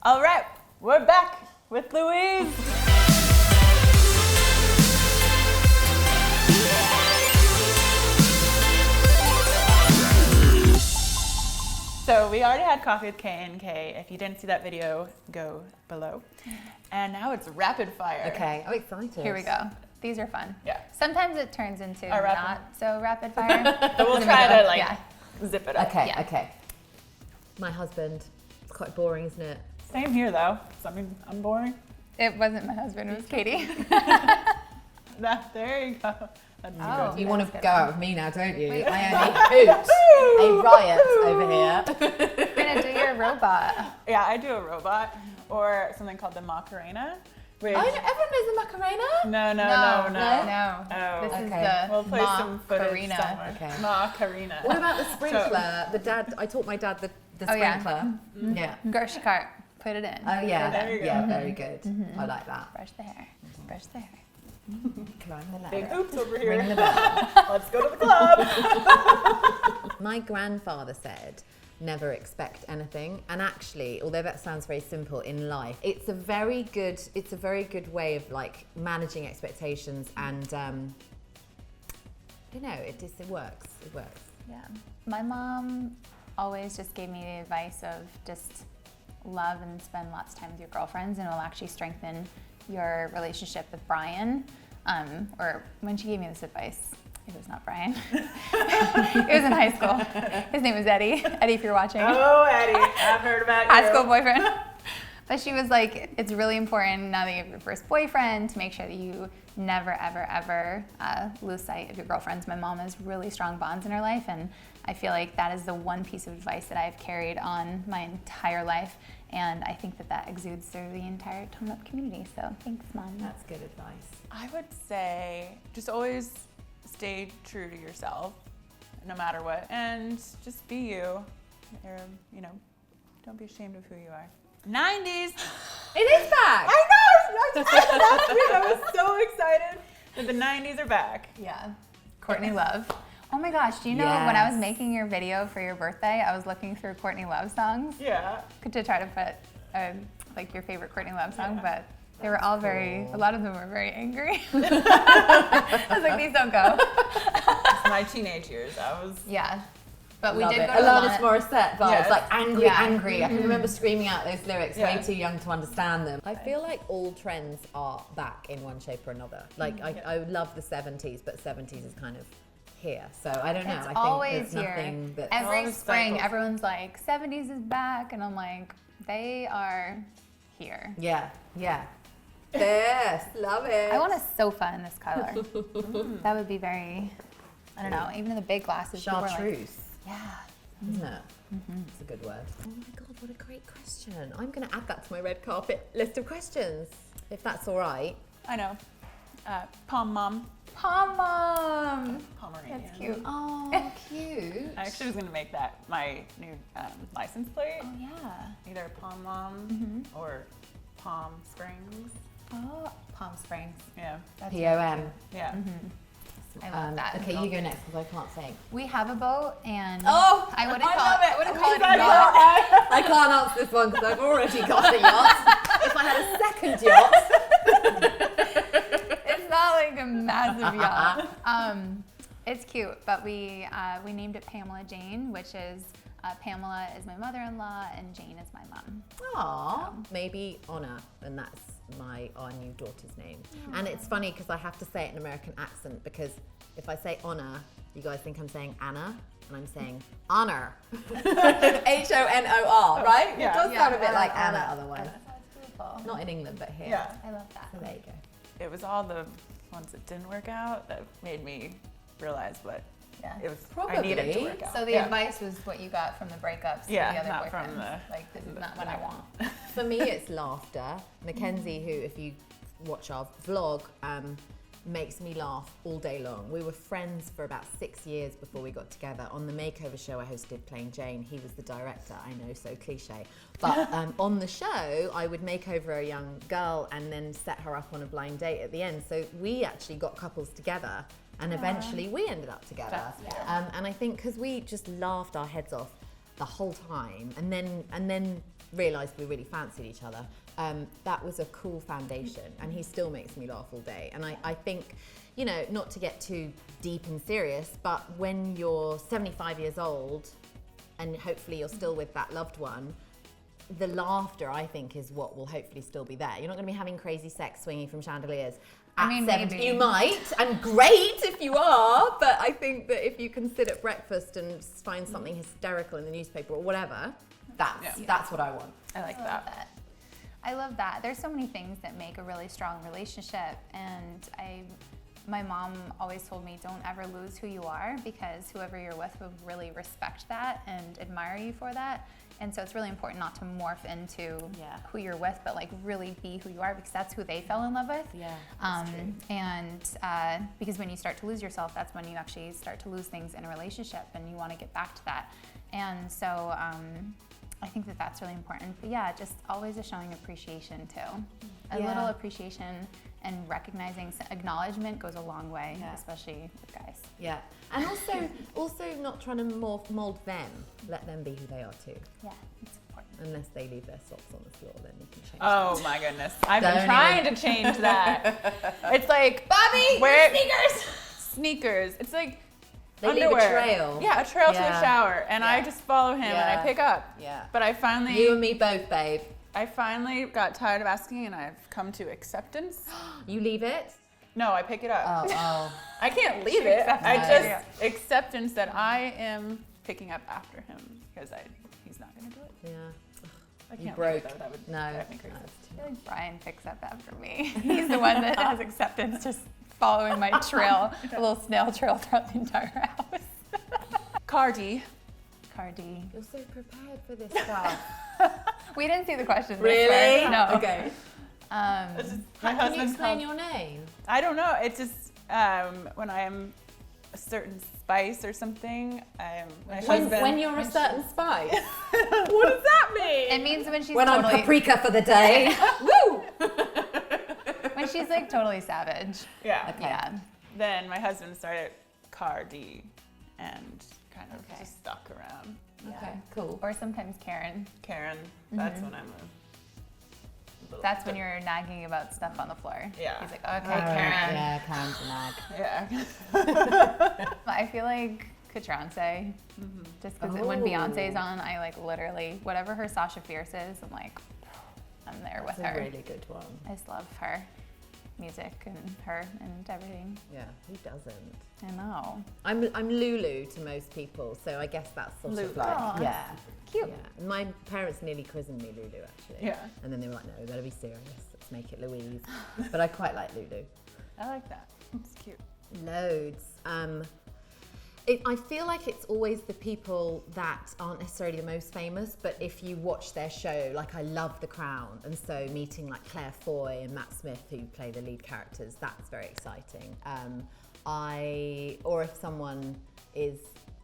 All right, we're back with Louise. So we already had coffee with K and K. If you didn't see that video, go below. And now it's rapid fire. Okay, I'm excited. Here we go. These are fun. Yeah. Sometimes it turns into A rapid- not so rapid fire. But we'll try to like Yeah. zip it up. Okay, Yeah. okay. My husband. It's quite boring, isn't it? Same here though. So, I mean, I'm boring. It wasn't my husband, it was Katie. There you go. That's Oh. good. You want to That's go good. out with me now, don't you? I only hoot a riot over here. You're gonna do your robot. Yeah, I do a robot or something called the Macarena. Which, Everyone knows the Macarena? no. No. Oh. This is Okay. the We'll play some footage Macarena. somewhere. Okay. Macarena. What about the sprinkler? The dad, I taught my dad the Oh, yeah. sprinkler. Yeah. Grocery cart. Put it in. Oh yeah, There you go. yeah, very good. I like that. Brush the hair. Brush the hair. Climb the Big ladder. hoops over Ring here. the bell. Let's go to the club. My grandfather said, never expect anything. And actually, although that sounds very simple in life, it's a very good way of like managing expectations and you know, it works. It works. Yeah. My mom always just gave me the advice of just love and spend lots of time with your girlfriends, and it will actually strengthen your relationship with Brian. Or when she gave me this advice, it was not Brian. It was in high school. His name was Eddie. Eddie, if you're watching. Oh, Eddie, I've heard about you. High school boyfriend. But she was like, it's really important now that you have your first boyfriend to make sure that you never, ever, ever lose sight of your girlfriends. My mom has really strong bonds in her life, and I feel like that is the one piece of advice that I've carried on my entire life, and I think that that exudes through the entire Tone Up community. So thanks, Mom. That's good advice. I would say just always stay true to yourself, no matter what, and just be you. You know, don't be ashamed of who you are. 90s. It is back! I know! I just said that last week. I was so excited that the 90s are back. Yeah. Courtney Love. Oh my gosh, do you know when I was Yes. making your video for your birthday, I was looking through Courtney Love songs Yeah. to try to put like your favorite Courtney Love song, but they were all cool. a lot of them were very angry. I was like, these don't go. It's my teenage years. I was. Yeah. But we Love did it. go I to love Lana- Morissette vibes, Yes. like angry, Yeah. angry. I can remember screaming out those lyrics Yeah. way too young to understand them. I feel like all trends are back in one shape or another. Like I love the 70s, but 70s is kind of here. So I don't know. It's I think always there's here. nothing that Every All spring, cycles. everyone's like, 70s is back. And I'm like, they are here. yeah. Yes, love it. I want a sofa in this color. That would be very, I don't know, even in the big glasses. people are like, chartreuse, yeah. isn't it? It's a good word. Oh my god, what a great question. I'm going to add that to my red carpet list of questions, if that's all right. I know. Pom Mom. Pom Mom. Pomeranian. That's cute. Oh, cute. I actually was going to make that my new license plate. Oh, yeah. Either Pom Mom or Palm Springs. Oh, Palm Springs. Yeah. That's POM. Yeah. I love that. Okay, you go next because I can't sing. We have a boat, and Oh, I wouldn't I call love it. it. I wouldn't I'm call it a excited. yacht. I can't answer this one because I've already got a yacht. If I had a second yacht. It's not like a massive yacht. It's cute, but we named it Pamela Jane, which is Pamela is my mother-in-law and Jane is my mom. Aw, maybe Honor, and that's our new daughter's name. And it's funny because I have to say it in American accent because if I say Honor, you guys think I'm saying Anna, and I'm saying Honor. Honor, right? Yeah. It does Yeah, sound a bit like Anna. Anna otherwise. That's beautiful. Not in England, but here. Yeah. I love that. So there you go. It was all the ones that didn't work out that made me realize what Yeah. it was. I needed to Probably. work out. So the Yeah. advice was what you got from the breakups Yeah, to the other not boyfriends. from the- Like, this is not what I want. For me, it's laughter. Mackenzie, who, if you watch our vlog, makes me laugh all day long. We were friends for about 6 years before we got together. On the makeover show I hosted playing Jane, he was the director. I know, so cliche. But on the show, I would make over a young girl and then set her up on a blind date at the end. So we actually got couples together, and eventually we ended up together. And I think because we just laughed our heads off the whole time, and then realised we really fancied each other, that was a cool foundation, and he still makes me laugh all day. And I think, you know, not to get too deep and serious, but when you're 75 years old and hopefully you're still with that loved one, the laughter, I think, is what will hopefully still be there. You're not going to be having crazy sex swinging from chandeliers. At 70, maybe. you might, and great if you are, but I think that if you can sit at breakfast and find something hysterical in the newspaper or whatever, that's what I want. I like that. I love that. There's so many things that make a really strong relationship, and my mom always told me, don't ever lose who you are, because whoever you're with will really respect that and admire you for that. And so it's really important not to morph into who you're with, but like really be who you are, because that's who they fell in love with. Yeah, that's true. And because when you start to lose yourself, that's when you actually start to lose things in a relationship, and you want to get back to that. And so I think that that's really important. But yeah, just always a showing appreciation too. A little appreciation and recognizing acknowledgement goes a long way, especially with guys. Yeah, and also not trying to mold them. Let them be who they are too. Yeah, it's important. Unless they leave their socks on the floor, then you can change. Oh my goodness, I've been trying to change that. It's like, Bobby, wear sneakers. It's like they underwear. Leave a trail. Yeah, a trail to the shower, and I just follow him and I pick up. Yeah. But I finally. You and me both, babe. I finally got tired of asking, and I've come to acceptance. You leave it? No, I pick it up. Oh. I can't leave it. I just acceptance that I am picking up after him, because he's not going to do it. Yeah. I can't You broke. leave it, though. That would drive me crazy. I feel like Brian picks up after me. He's the one that has acceptance, just following my trail, a little snail trail throughout the entire house. Cardi. You're so prepared for this stuff. We didn't see the questions. Really? No. Okay. My Can you husband explain calls- your name? I don't know. It's just when I am a certain spice or something. My husband. When you're a certain spice. What does that mean? It means when she's When totally, I'm paprika for the day. Woo! when she's like totally savage. Yeah. Okay. Yeah. Then my husband started Cardi, and kind of just stuck around. Okay, cool. Or sometimes Karen. Karen. That's when I'm That's when you're nagging about stuff on the floor. Yeah. He's like, okay, Karen. Yeah, Karen's a nag. Yeah. I feel like Catrance. Just because when Beyonce's on, I like literally, whatever her Sasha Fierce is, I'm like, I'm there with That's her. a really good one. I just love her music and her and everything. Yeah, who doesn't? I know. I'm Lulu to most people, so I guess that's sort of like, Aw, yeah. Cute. Yeah. My parents nearly christened me Lulu, actually. Yeah. And then they were like, no, we better be serious. Let's make it Louise. But I quite like Lulu. I like that. It's cute. Loads. I feel like it's always the people that aren't necessarily the most famous, but if you watch their show, like I love The Crown, and so meeting like Claire Foy and Matt Smith, who play the lead characters, that's very exciting. Or if someone is,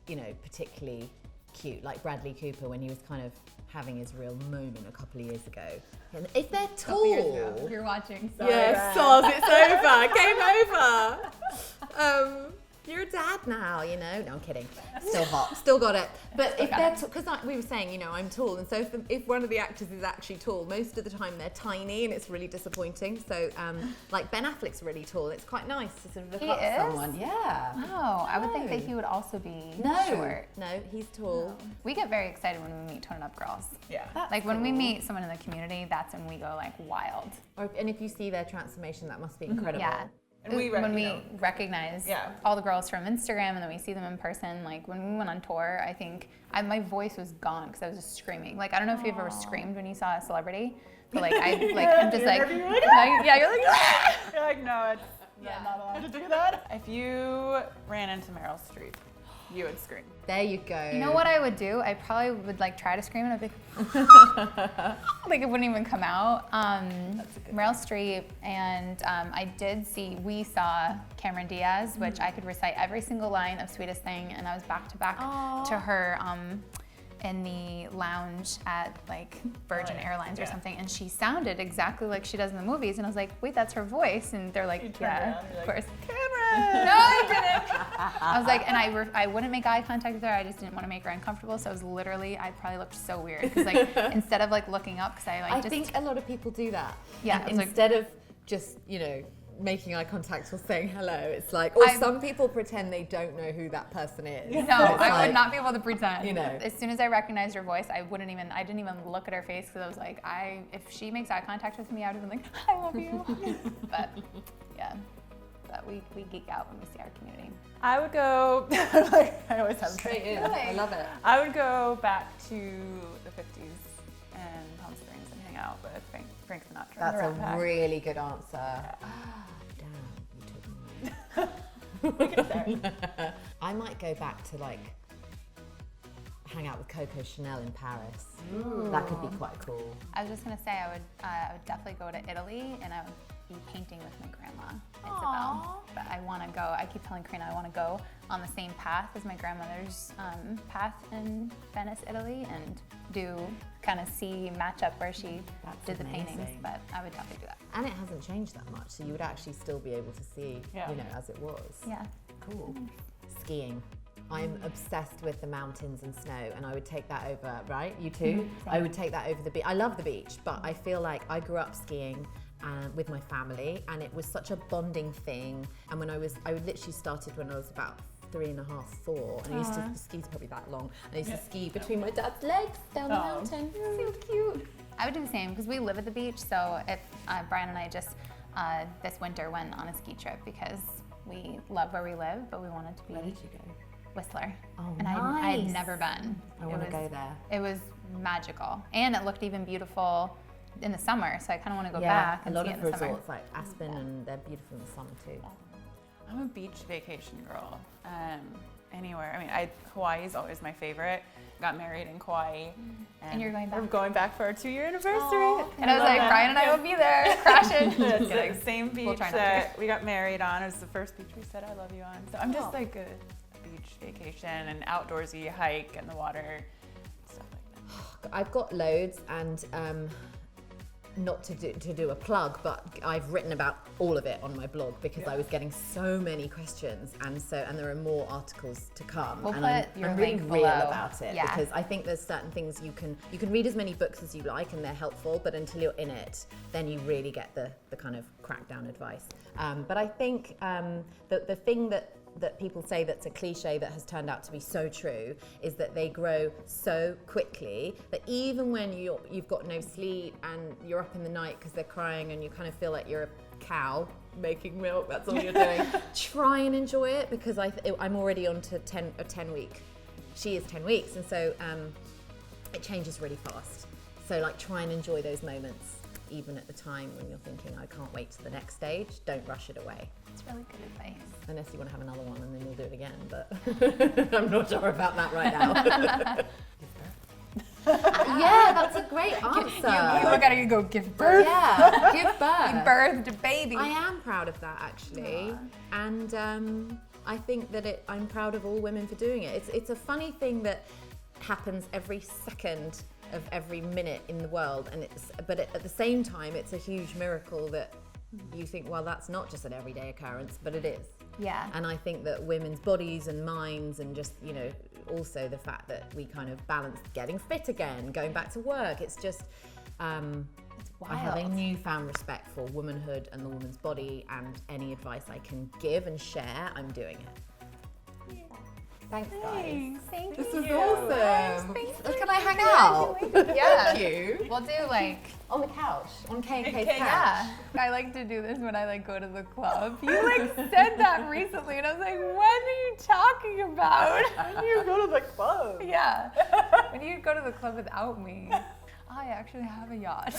you know, particularly cute, like Bradley Cooper when he was kind of having his real moment a couple of years ago. And if they're tall, If you're watching. yes, Soz, it's over. Game over. You're a dad now, you know. No, I'm kidding. Still hot. Still got it. But if they're, because we were saying, you know, I'm tall, and so if one of the actors is actually tall, most of the time they're tiny, and it's really disappointing. So, like Ben Affleck's really tall. It's quite nice to sort of look He up to is? someone. Yeah. Oh, I would think that he would also be short. No, he's tall. We get very excited when we meet Tone Up girls. Yeah. Like when we meet someone in the community, that's when we go like wild. And if you see their transformation, that must be incredible. Yeah. And we when we recognize all the girls from Instagram and then we see them in person, like when we went on tour, I think my voice was gone because I was just screaming. Like I don't know if you've ever screamed when you saw a celebrity, but like I'm just like, yeah, you're like, You're like, no, I'm not allowed to do that. If you ran into Meryl Streep, you would scream. There you go. You know what I would do? I probably would like try to scream and I'd be like it wouldn't even come out. Meryl Streep and we saw Cameron Diaz, which I could recite every single line of Sweetest Thing, and I was back to back to her in the lounge at like Virgin Airlines or something, and she sounded exactly like she does in the movies, and I was like, wait, that's her voice, and they're like, yeah, of course. Cameron! No, I didn't. I was like, and I wouldn't make eye contact with her. I just didn't want to make her uncomfortable. So I was literally, I probably looked so weird because like instead of like looking up, because I think a lot of people do that. Yeah, And it's like- instead of just, you know, making eye contact or saying hello, it's like, or some people pretend they don't know who that person is. No, It's I like, would not be able to pretend. You know. As soon as I recognized her voice, I didn't even look at her face because I was like, if she makes eye contact with me, I would have been like, I love you. But yeah, but we geek out when we see our community. I would go, like, I always have Straight in. Really? I love it. I would go back to the 50s and Palm Springs and hang out with Frank Sinatra. That's and the Rat a Pack. really good answer. Damn, you took me. I might go back to like hang out with Coco Chanel in Paris. Ooh. That could be quite cool. I was just gonna say I would definitely go to Italy and I would be painting with my grandma, Isabel. But I want to go. I keep telling Karina I want to go on the same path as my grandmother's path in Venice, Italy, and match up where she That's did the paintings. amazing. But I would definitely do that. And it hasn't changed that much, so you would actually still be able to see, Yeah. you know, as it was. Yeah. Cool. Skiing. I'm obsessed with the mountains and snow, and I would take that over, right? You too? I would take that over the beach. I love the beach, but I feel like I grew up skiing with my family, and it was such a bonding thing. And I literally started when I was about 3.5, 4, and I used to, ski's probably that long, and I used to ski between my dad's legs down the mountain. So cute. I would do the same because we live at the beach. So if Brian and I just this winter went on a ski trip because we love where we live, but we wanted to be. Where did you go? Whistler. Oh, and I had never been. I want to go there. It was magical, and it looked even beautiful in the summer. So I kind of want to go Yeah, back a and lot see it of in the summer. resorts like Aspen, and they're beautiful in the summer too. I'm a beach vacation girl. Anywhere. I mean, Hawaii is always my favorite. Got married in Kauai. And you're going back? We're going back for our 2-year anniversary. Aw. And I was love like, that. Brian and I will be there, crashing. It's like same beach We'll try not that we got married on. It was the first beach we said I love you on. So I'm just like a beach vacation and outdoorsy hike in the water, stuff like that. I've got loads, and not to do a plug, but I've written about all of it on my blog because I was getting so many questions, and there are more articles to come. We'll and put your I'm really link real below. about it Yeah. because I think there's certain things you can read as many books as you like and they're helpful, but until you're in it, then you really get the kind of crackdown advice. But I think the thing that people say that's a cliche that has turned out to be so true is that they grow so quickly that even when you've got no sleep and you're up in the night because they're crying and you kind of feel like you're a cow making milk, that's all you're doing, try and enjoy it, because I'm already on to 10 week. She is 10 weeks, and so it changes really fast. So like try and enjoy those moments even at the time when you're thinking, I can't wait to the next stage. Don't rush it away. It's really good advice. Unless you want to have another one and then you'll do it again, but I'm not sure about that right now. Yeah, that's a great answer. You gotta go give birth. Yeah, give birth. You birthed a baby. I am proud of that actually, and I think that I'm proud of all women for doing it. It's a funny thing that happens every second of every minute in the world, but at the same time, it's a huge miracle that you think, well, that's not just an everyday occurrence, but it is. Yeah. And I think that women's bodies and minds, and just, also the fact that we kind of balance getting fit again, going back to work, it's just, It's wild. I have a newfound respect for womanhood and the woman's body, and any advice I can give and share, I'm doing it. Thanks, guys. Thank This you. was awesome. Thank Can I hang out? Yeah. Thank you. We'll do like, On the couch. On K&K's couch. yeah. I like to do this when I go to the club. You said that recently, and I was like, what are you talking about? You go to the club. Yeah. When you go to the club without me, I actually have a yacht.